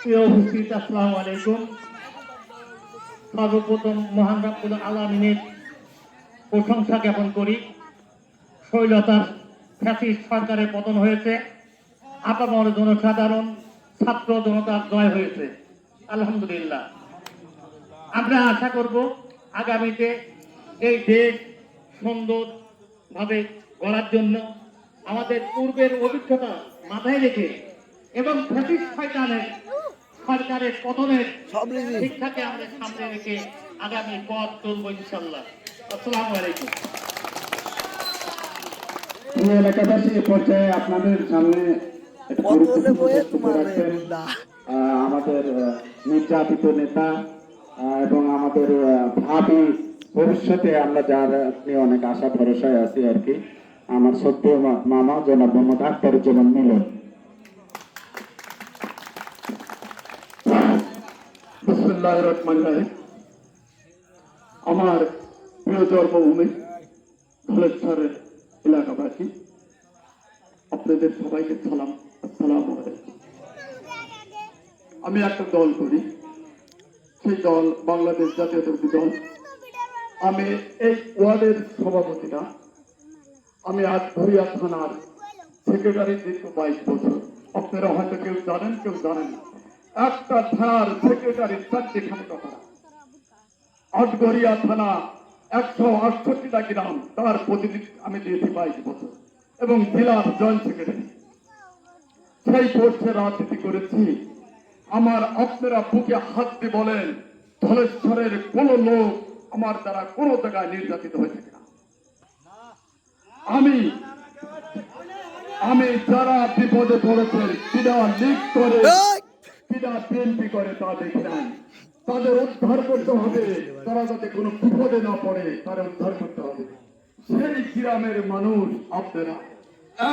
প্রিয় উপস্থিত, আসসালামু আলাইকুম। সর্বপ্রথম মহান রব্বুল আলামিনের প্রশংসা জ্ঞাপন করি। শৈলতার ফ্যাসিস্ট সরকারের পতন হয়েছে, আপামর জনসাধারণ ছাত্র জনতার জয় হয়েছে, আলহামদুলিল্লাহ। আমরা আশা করব আগামীতে এই দেশ সুন্দরভাবে গড়ার জন্য আমাদের পূর্বের অভিজ্ঞতা মাথায় রেখে এবং ফ্যাসিস্ট সরকারের পতনের শিক্ষাকে আমরা সামনে রেখে আগামী পথ চলবো ইনশাল্লাহ। আসসালামু আলাইকুম। এলাকাবাসী পর্যায়ে আপনাদের সামনে আমাদের নির্যাতিত নেতা এবং আমাদের ভাবি ভবিষ্যতে আমরা যার নিয়ে অনেক আশা ভরসায় আছি আর কি, আমার সত্য মামা জনাব মোহাম্মদ আখতারুজ্জামান মিলন। বিসমিল্লাহির রহমানির রহিম। আমার প্রিয় জন্মভূমি ধলেশ্বরের এলাকাবাসী, আপনাদের সবাইকে সালাম, আসসালামু আলাইকুম। আমি একটা দল করি, সেই দল বাংলাদেশ জাতীয়তাবাদী দল। আমি এই ওয়ার্ডের সভাপতি না, আমি আজ ধরিয়া থানার সেক্রেটারি দীর্ঘ 22 বছর। আপনারা হয়তো কেউ জানেন, কেউ জানেন না। একটা থানার সেক্রেটারি 4খানে কথা। আটগড়িয়া থানা 168টা গ্রাম, তার প্রতিনিধি আমি দিয়েছি 22 বছর এবং জেলার জয়েন্ট সেক্রেটারি। সেই পোস্টে রাজনীতি করেছি। আমার আপনারা বুকে হাত দিয়ে বলেন, ধলেশ্বরের কোন লোক আমার দ্বারা কোনো জায়গায় নির্যাতিত হয়েছে কিনা? আমি যারা বিপদে পড়েছেন, কিনা লিগ করে, কিনা বিএনপি করে, তা দেখি নাই। তাদের উদ্ধার করতে হবে, তারা যাতে কোনো বিপদে না পড়ে, তারা উদ্ধার করতে হবে। সেই গ্রামের মানুষ আপনারা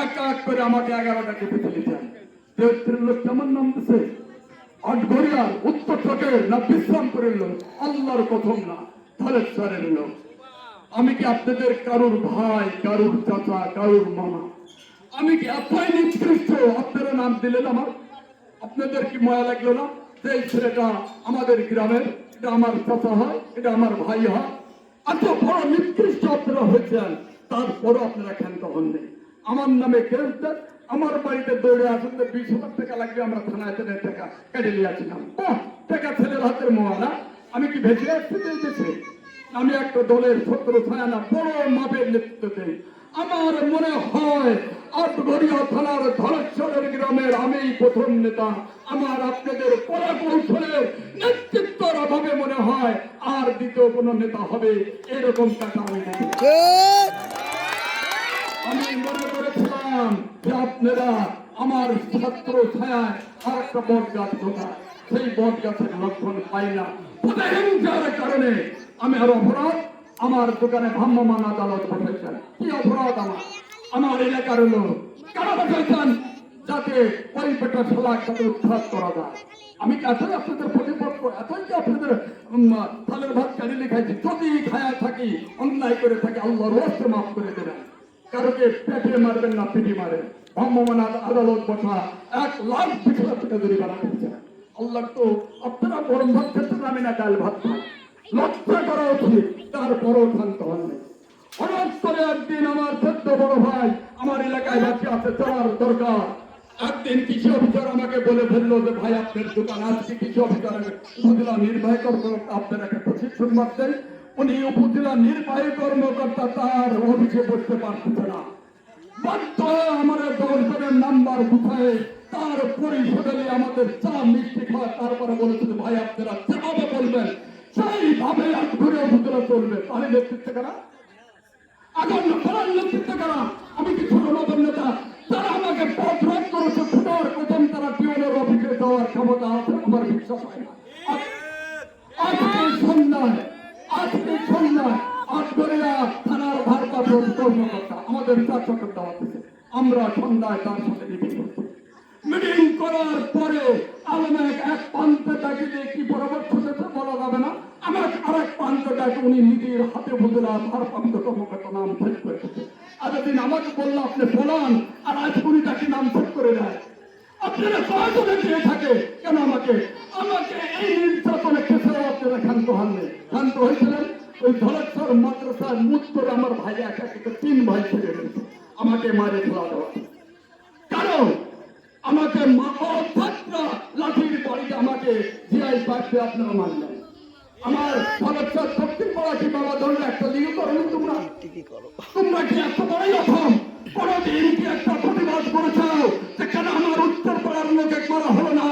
এক এক করে আমাকে 11টাকে বেছে দিচ্ছেন। লোক কেমন নাম দিচ্ছে? আটঘরিয়ার উত্তর থেকে না বিশ্রামপুরের লোক, আল্লাহর প্রথম না ধলেশ্বরের লোক। আমি কি আপনাদের কারুর ভাই, কারুর চাচা, কারুর মামা? আমি কি এতই নিকৃষ্ট আপনারা নাম দিলেন আমার? আপনাদের কি মায়া লাগলো না যে এই ছেলেটা আমাদের গ্রামের, এটা আমার চাচা হয়, এটা আমার ভাই হয়? এত বড় নিকৃষ্ট আপনারা হয়েছেন, তারপরও আপনারা ক্ষান্ত হননি। আমার নামে গ্রেফতার, আমার বাড়িতে দৌড়ে আসুন, 20,000 টাকা লাগবে, আমরা থানায় টাকা কেটে নিয়ে আসছিলাম। টাকা ছেলের হাতের মোয়ালা। আমি কি ভেসে আসতে চাইতেছি? আমি একটা দলের ছত্র ছায়া না, বড় মাপের নেতৃত্ব দেই। আমার মনে হয় আটগড়িয়া থানার ধলেশ্বরের গ্রামের আমি প্রথম নেতা। আমার আপনাদের কলা কৌশলের নেতৃত্বের অভাবে মনে হয় আর দ্বিতীয় কোন নেতা হবে এরকম টাকা আমি দেখি। আমি মনে করেছিলাম যে আপনারা আমার ছাত্র ছায়ায় আর একটা বট গাছ ঢোকা, সেই বট গাছের লক্ষণ পাই না। প্রতিহিংসার কারণে আমি আর অপরাধ, আমার দোকানে ভ্রাম্যমাণ আদালত বসেছেন। কি অপরাধ আমার এলাকার লোক কেন বসেছেন? যাতে ওই পেটা সালাক যাতে উৎখাত করা যায়। আমি এতই আপনাদের প্রতিপক্ষ, এতই যে আপনাদের থালের ভাত কাড়ি খাইছি। যদি খায়া থাকি, অন্যায় করে থাকি, আল্লাহর রহস্য মাফ করে দেবেন। কারোকে পেটে মারবেন না, পিটি মারেন। ভ্রাম্যমাণ আদালত বসা 1,20,000 টাকা জরিমানা করছে। আল্লাহ তো আপনারা গরম ভাত খেতে, আমি না ডাল ভাত খাই। লক্ষ্য করা উচিত, তারপরও শান্ত হননি। হঠাৎ করে একদিন আমার 14 বড় ভাই আমার এলাকায় বাকি আছে, চলার দরকার। একদিন কৃষি অফিসার আমাকে বলে ফেললো যে ভাই আপনার দোকান আজকে কৃষি অফিসারের উপজেলা নির্বাহী কর্মকর্তা আপনার একটা প্রশিক্ষণ মারতেন। উনি উপজেলা নির্বাহী কর্মকর্তা, তার অফিসে বসতে পারতেছে না। বাধ্য হয়ে আমাদের দর্শনের নাম্বার গুছায় তার পরিষদে আমাদের চা মিষ্টি খাওয়া, তারপরে বলেছিল ভাই আপনারা যেভাবে বলবেন সেইভাবে ঘুরে উপজেলা চলবে। তাহলে নেতৃত্ব করা আগাম ফলার নেতৃত্ব করা। আমি কি ছোট নতুন নেতা? তারা আমাকে পথ রোধ করেছে, ফুটার প্রথম তারা পিওনের অফিসে যাওয়ার ক্ষমতা আছে, আমার বিশ্বাস হয় না। আজকে সন্ধ্যায় আটগড়িয়া থানার ভারপ্রাপ্ত কর্মকর্তা আমাদের 4 চক্কর দেওয়া হচ্ছে। আমরা সন্ধ্যায় তার সাথে মিটিং করছি। মিটিং করার পরে আলমেক এক প্রান্তে ডাকিলে কি পরামর্শ দিতে বলা যাবে না, আমার আরেক প্রান্তে ডাকে উনি নিজের হাতে বুঝলা ভারপ্রাপ্ত কর্মকর্তা নাম সেট করেছে। এতদিন আমাকে বললো আপনি বলান, আর আজ উনি ডাকি নাম সেট করে দেয়। আপনারা কয়জনে দিয়ে থাকে কেন আমাকে আমাকে এই নির্যাতনে ক্ষেত্রে আপনারা ক্ষান্ত হননি ক্ষান্ত হয়েছিলেন ওই ধলেশ্বর মাদ্রাসার মুখ করে আমার ভাই এক এক করে 3 ভাই ছেড়ে গেছে আমাকে মারে ফেলা দেওয়া কারণ আমাকে ছাত্রা লাঠির বাড়িতে আমাকে জিআই পাশে আপনারা মানলেন আমার ধলেশ্বর দক্ষিণ পাড়া কি বাবা ধরলে একটা দিকে করো তোমরা তোমরা কি এত বড়ই রকম কোনদিন কি একটা প্রতিবাদ করেছ যে কেন আমার উত্তর পাড়ার লোকে করা হলো না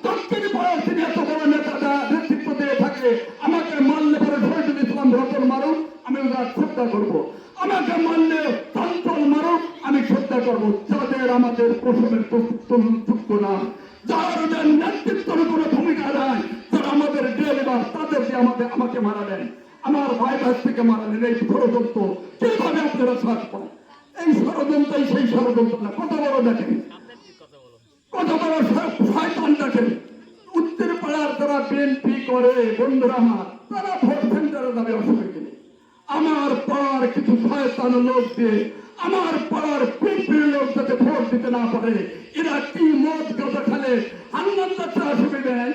দক্ষিণ পাড়ার তিনি এত বড় নেতা নেতৃত্ব দিয়ে থাকে আমাকে মানলে পরে শহীদুল ইসলাম রতন মারুক আমি ওদের শ্রদ্ধা করবো আমাকে মানলে চঞ্চল মারুক আমি শ্রদ্ধা করবো যাদের আমাদের প্রশ্নের যুক্ত না যাদের নেতৃত্বের কোনো ভূমিকা নাই যারা আমাদের ডেলিভার তাদেরকে আমাকে মারালেন আমার ভাই ভাই থেকে মারালেন এই ষড়যন্ত্র কিভাবে আপনারা সাজ পান এই ষড়যন্ত্রই সেই ষড়যন্ত্র না কত বড় দেখেন কত বড় শয়তান দেখেন উত্তর পাড়ার যারা বিএনপি করে বন্ধুরা আমার তারা ভোট সেন্টারে যাবে অসুবিধা নেই আমার পাড়ার কিছু শয়তান লোক দিয়ে আমার পাড়ার বিএনপির লোক যাতে ভোট দিতে না পারে এরা কি মদ গাঁজা খেলে আন্নার যাত্রা অসুবিধা নেই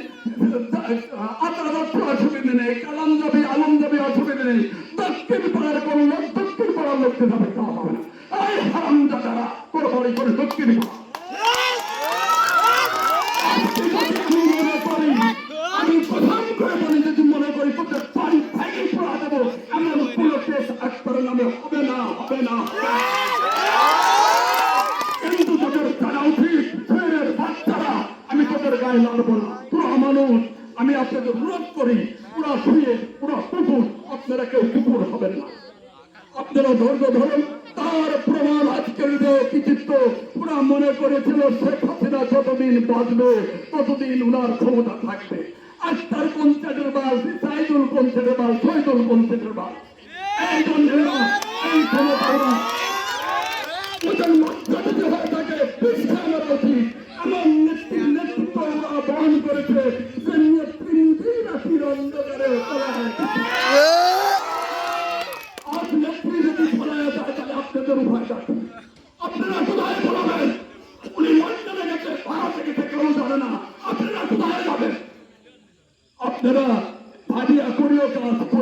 আতার যাত্রা অসুবিধা নেই কালাম যাবে আলম যাবে অসুবিধা নেই দক্ষিণ পাড়ার কোন লোক দক্ষিণ পাড়ার লোককে যাবে খাওয়া হবে না এই হারাম যারা করে বাড়ি করে দক্ষিণ পাড়া আমি প্রধান করে বলি যদি মনে করি তোদের বাড়ি ভেঙে পড়া দেবো এমন কোনো কেস একবারের নামে হবে না কিন্তু তোদের জানা উচিত ছেলের বাচ্চারা আমি তোদের গায়ে লাগবো না পুরো মানুষ আমি আপনাদের অনুরোধ করি পুরা শুয়ে পুরো কুকুর আপনারা কেউ কুকুর হবেন না আপনারা ধৈর্য ধরুন তার প্রমাণ আজকের যে কৃতিত্ব ওরা মনে করেছিল শেখ হাসিনা যতদিন বাঁচবে ততদিন ওনার ক্ষমতা থাকবে আজ তার পঞ্চায়েতের বাস সাইদুল পঞ্চায়েতের বাস শহীদুল পঞ্চায়েতের বাস এই জন্য এই ক্ষমতা ওদের লজ্জাটিত হয়ে থাকে বিশ্রাম নেওয়া উচিত এমন নেতৃত্ব ওরা বহন করেছে যে নেতৃত্ব রাত্রির অন্ধকারে তোলা হয় আজ নেত্রী যদি ফলায় যায় তাহলে আপনাদের উভয় থাকে আপনারা কোথায় বলাবেন উনি লন্ডনে গেছে ভারতে গেছে কেউ জানে না আপনারা কোথায় যাবেন আপনারা ভাবিয়া করিও কাজ